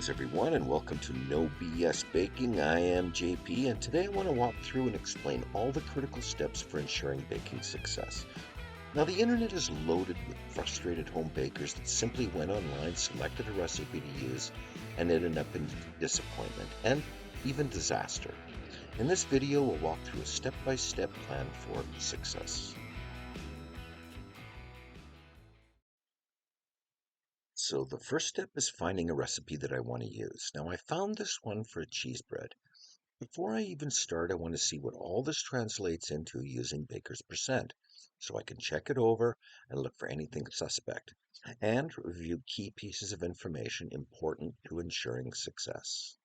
Greetings, everyone, and welcome to No BS Baking. I am JP, and today I want to walk through and explain all the critical steps for ensuring baking success. Now, the internet is loaded with frustrated home bakers that simply went online, selected a recipe to use, and ended up in disappointment and even disaster. In this video, we'll walk through a step-by-step plan for success. So the first step is finding a recipe that I want to use. Now I found this one for a cheese bread. Before I even start, I want to see what all this translates into using baker's percent, so I can check it over and look for anything suspect, and review key pieces of information important to ensuring success.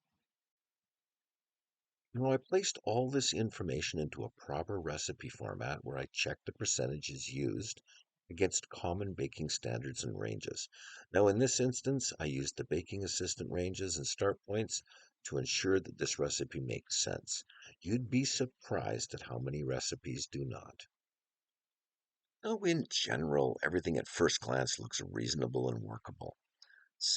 Now I placed all this information into a proper recipe format where I checked the percentages used against common baking standards and ranges. Now in this instance, I used the baking assistant ranges and start points to ensure that this recipe makes sense. You'd be surprised at how many recipes do not. Now in general, everything at first glance looks reasonable and workable.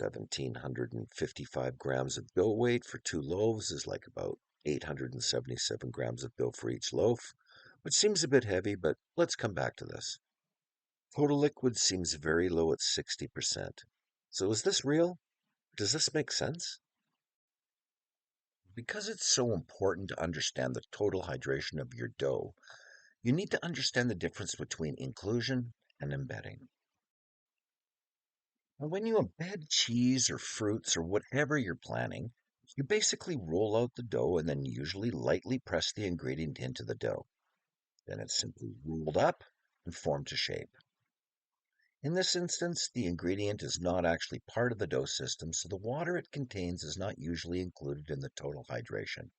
1,755 grams of dough weight for 2 loaves is like about 877 grams of dough for each loaf, which seems a bit heavy, but let's come back to this. Total liquid seems very low at 60%. So is this real? Does this make sense? Because it's so important to understand the total hydration of your dough, you need to understand the difference between inclusion and embedding. Now, when you embed cheese or fruits or whatever you're planning, you basically roll out the dough and then usually lightly press the ingredient into the dough. Then it's simply rolled up and formed to shape. In this instance, the ingredient is not actually part of the dough system, so the water it contains is not usually included in the total hydration.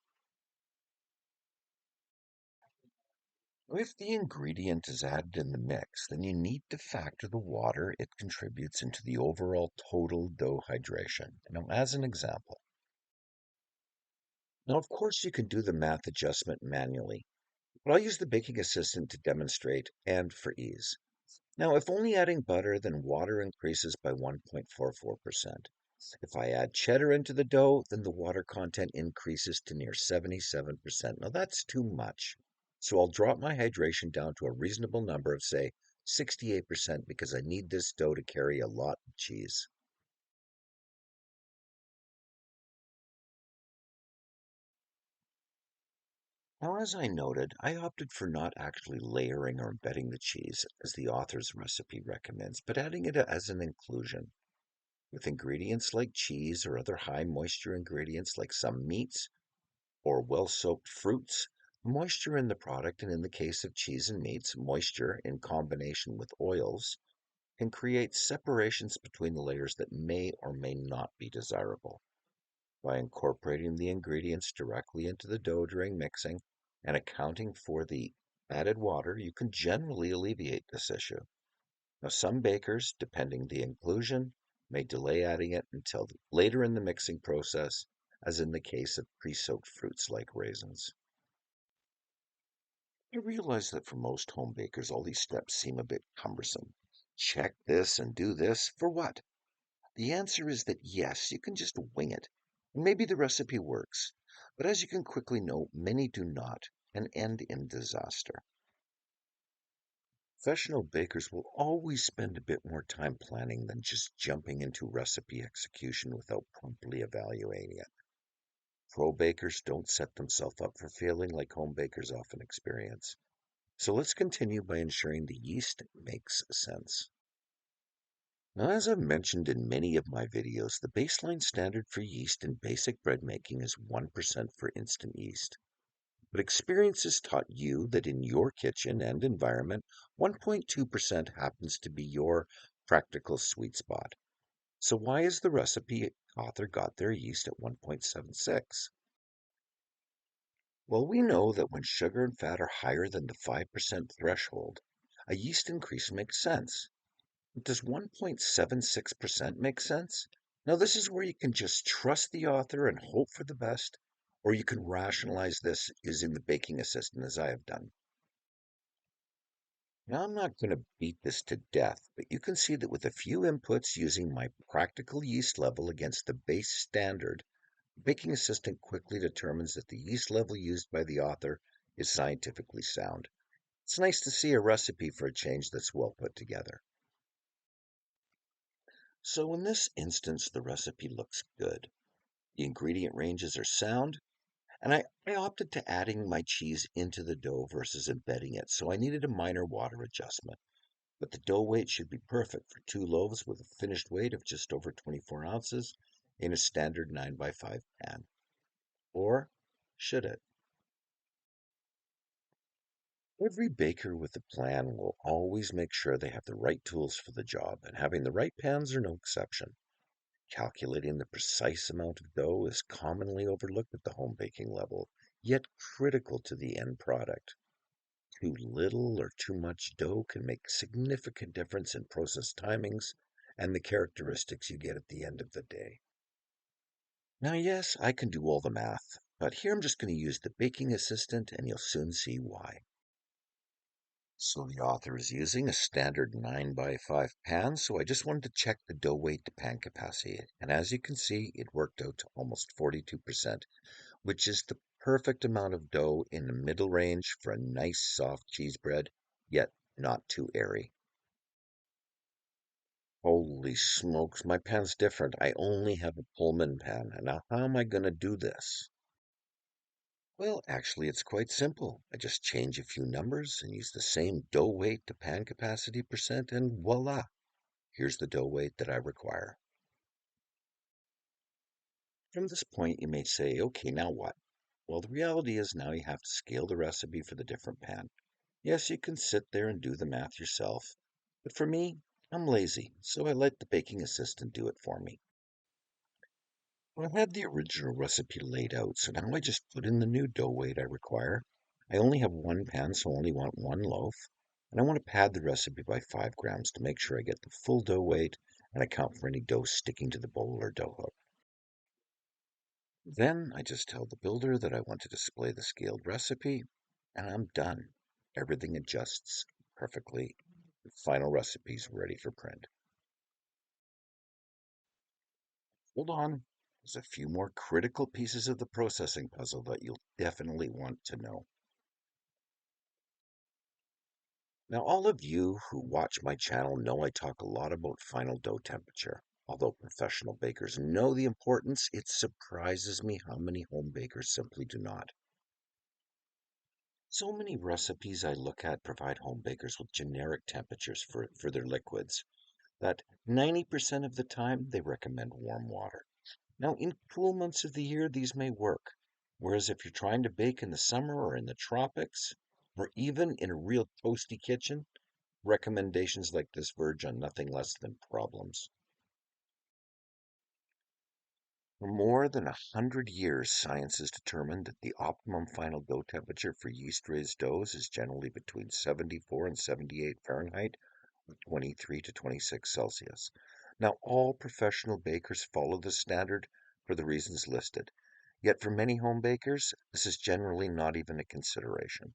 If the ingredient is added in the mix, then you need to factor the water it contributes into the overall total dough hydration. Now, as an example, now of course you can do the math adjustment manually, but I'll use the baking assistant to demonstrate and for ease. Now, if only adding butter, then water increases by 1.44%. If I add cheddar into the dough, then the water content increases to near 77%. Now that's too much. So I'll drop my hydration down to a reasonable number of, say, 68% because I need this dough to carry a lot of cheese. Now, as I noted, I opted for not actually layering or embedding the cheese as the author's recipe recommends, but adding it as an inclusion. With ingredients like cheese or other high moisture ingredients like some meats, or well-soaked fruits, moisture in the product, and in the case of cheese and meats, moisture in combination with oils, can create separations between the layers that may or may not be desirable. By incorporating the ingredients directly into the dough during mixing and accounting for the added water, you can generally alleviate this issue. Now, some bakers, depending the inclusion, may delay adding it until later in the mixing process, as in the case of pre-soaked fruits like raisins. I realize that for most home bakers, all these steps seem a bit cumbersome. Check this and do this for what? The answer is that yes, you can just wing it, and maybe the recipe works, but as you can quickly note, many do not and end in disaster. Professional bakers will always spend a bit more time planning than just jumping into recipe execution without properly evaluating it. Pro bakers don't set themselves up for failing like home bakers often experience. So let's continue by ensuring the yeast makes sense. Now, as I've mentioned in many of my videos, the baseline standard for yeast in basic bread making is 1% for instant yeast. But experience has taught you that in your kitchen and environment, 1.2% happens to be your practical sweet spot. So why has the recipe author got their yeast at 1.76? Well, we know that when sugar and fat are higher than the 5% threshold, a yeast increase makes sense. Does 1.76% make sense? Now, this is where you can just trust the author and hope for the best, or you can rationalize this using the baking assistant as I have done. Now, I'm not going to beat this to death, but you can see that with a few inputs using my practical yeast level against the base standard, the Baking Assistant quickly determines that the yeast level used by the author is scientifically sound. It's nice to see a recipe for a change that's well put together. So in this instance, the recipe looks good. The ingredient ranges are sound, and I opted to adding my cheese into the dough versus embedding it, so I needed a minor water adjustment. But the dough weight should be perfect for 2 loaves with a finished weight of just over 24 ounces in a standard 9 by 5 pan. Or should it? Every baker with a plan will always make sure they have the right tools for the job, and having the right pans are no exception. Calculating the precise amount of dough is commonly overlooked at the home baking level, yet critical to the end product. Too little or too much dough can make significant difference in process timings and the characteristics you get at the end of the day. Now, yes, I can do all the math, but here I'm just going to use the baking assistant and you'll soon see why. So the author is using a standard 9 by 5 pan, so I just wanted to check the dough weight to pan capacity. And as you can see, it worked out to almost 42%, which is the perfect amount of dough in the middle range for a nice soft cheese bread, yet not too airy. Holy smokes, my pan's different. I only have a Pullman pan. And now how am I going to do this? Well, actually, it's quite simple. I just change a few numbers and use the same dough weight to pan capacity percent, and voila, here's the dough weight that I require. From this point, you may say, okay, now what? Well, the reality is now you have to scale the recipe for the different pan. Yes, you can sit there and do the math yourself, but for me, I'm lazy, so I let the baking assistant do it for me. Well, I had the original recipe laid out, so now I just put in the new dough weight I require. I only have one pan, so I only want 1 loaf. And I want to pad the recipe by 5 grams to make sure I get the full dough weight and account for any dough sticking to the bowl or dough hook. Then I just tell the builder that I want to display the scaled recipe, and I'm done. Everything adjusts perfectly. The final recipe's ready for print. Hold on. There's a few more critical pieces of the processing puzzle that you'll definitely want to know. Now, all of you who watch my channel know I talk a lot about final dough temperature. Although professional bakers know the importance, it surprises me how many home bakers simply do not. So many recipes I look at provide home bakers with generic temperatures for their liquids that 90% of the time they recommend warm water. Now, in cool months of the year, these may work. Whereas if you're trying to bake in the summer or in the tropics, or even in a real toasty kitchen, recommendations like this verge on nothing less than problems. For more than 100 years, science has determined that the optimum final dough temperature for yeast-raised doughs is generally between 74 and 78 Fahrenheit, or 23 to 26 Celsius. Now, all professional bakers follow this standard for the reasons listed. Yet for many home bakers, this is generally not even a consideration.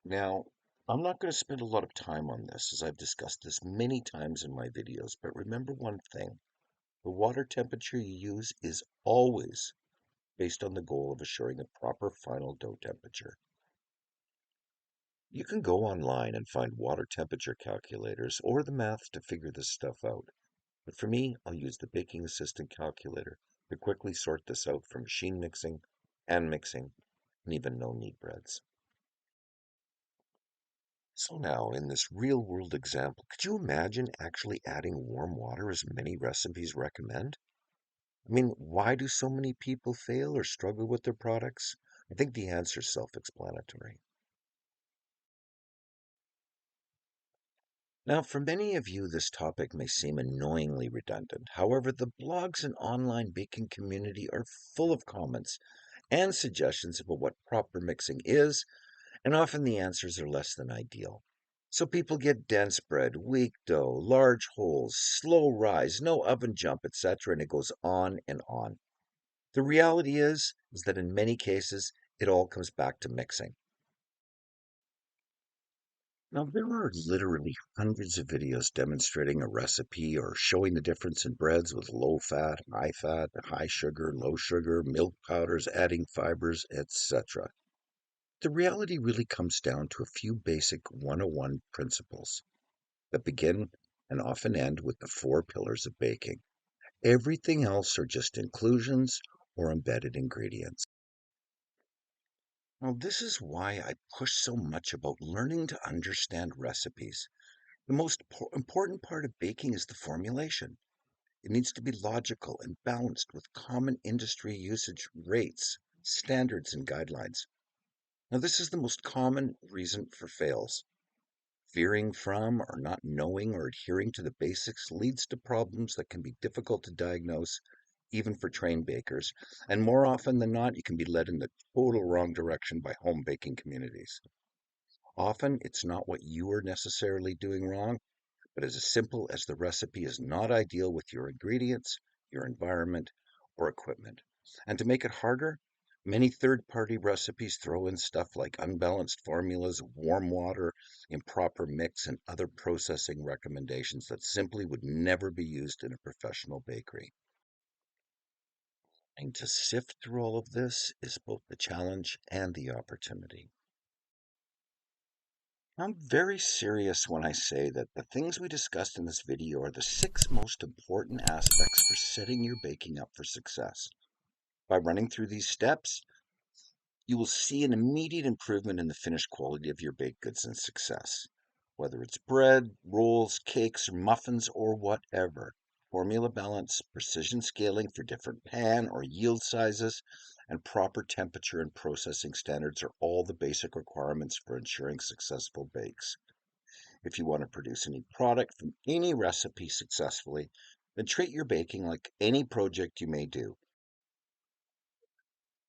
Now, I'm not going to spend a lot of time on this as I've discussed this many times in my videos, but remember one thing. The water temperature you use is always based on the goal of assuring a proper final dough temperature. You can go online and find water temperature calculators or the math to figure this stuff out. But for me, I'll use the Baking Assistant calculator to quickly sort this out for machine mixing, hand mixing, and even no-knead breads. So now, in this real-world example, could you imagine actually adding warm water as many recipes recommend? I mean, why do so many people fail or struggle with their products? I think the answer is self-explanatory. Now, for many of you, this topic may seem annoyingly redundant. However, the blogs and online baking community are full of comments and suggestions about what proper mixing is, and often the answers are less than ideal. So people get dense bread, weak dough, large holes, slow rise, no oven jump, etc., and it goes on and on. The reality is that in many cases, it all comes back to mixing. Now, there are literally hundreds of videos demonstrating a recipe or showing the difference in breads with low fat, high sugar, low sugar, milk powders, adding fibers, etc. The reality really comes down to a few basic 101 principles that begin and often end with the four pillars of baking. Everything else are just inclusions or embedded ingredients. Now, this is why I push so much about learning to understand recipes. The most important part of baking is the formulation. It needs to be logical and balanced with common industry usage rates, standards, and guidelines. Now, this is the most common reason for fails. Veering from or not knowing or adhering to the basics leads to problems that can be difficult to diagnose, even for trained bakers. And more often than not, you can be led in the total wrong direction by home baking communities. Often, it's not what you are necessarily doing wrong, but as simple as the recipe is not ideal with your ingredients, your environment, or equipment. And to make it harder, many third party recipes throw in stuff like unbalanced formulas, warm water, improper mix, and other processing recommendations that simply would never be used in a professional bakery. And to sift through all of this is both the challenge and the opportunity. I'm very serious when I say that the things we discussed in this video are the six most important aspects for setting your baking up for success. By running through these steps, you will see an immediate improvement in the finished quality of your baked goods and success. Whether it's bread, rolls, cakes, or muffins, or whatever. Formula balance, precision scaling for different pan or yield sizes, and proper temperature and processing standards are all the basic requirements for ensuring successful bakes. If you want to produce any product from any recipe successfully, then treat your baking like any project you may do.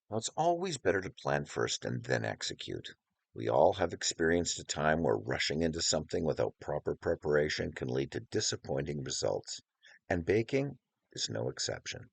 Now, it's always better to plan first and then execute. We all have experienced a time where rushing into something without proper preparation can lead to disappointing results, and baking is no exception.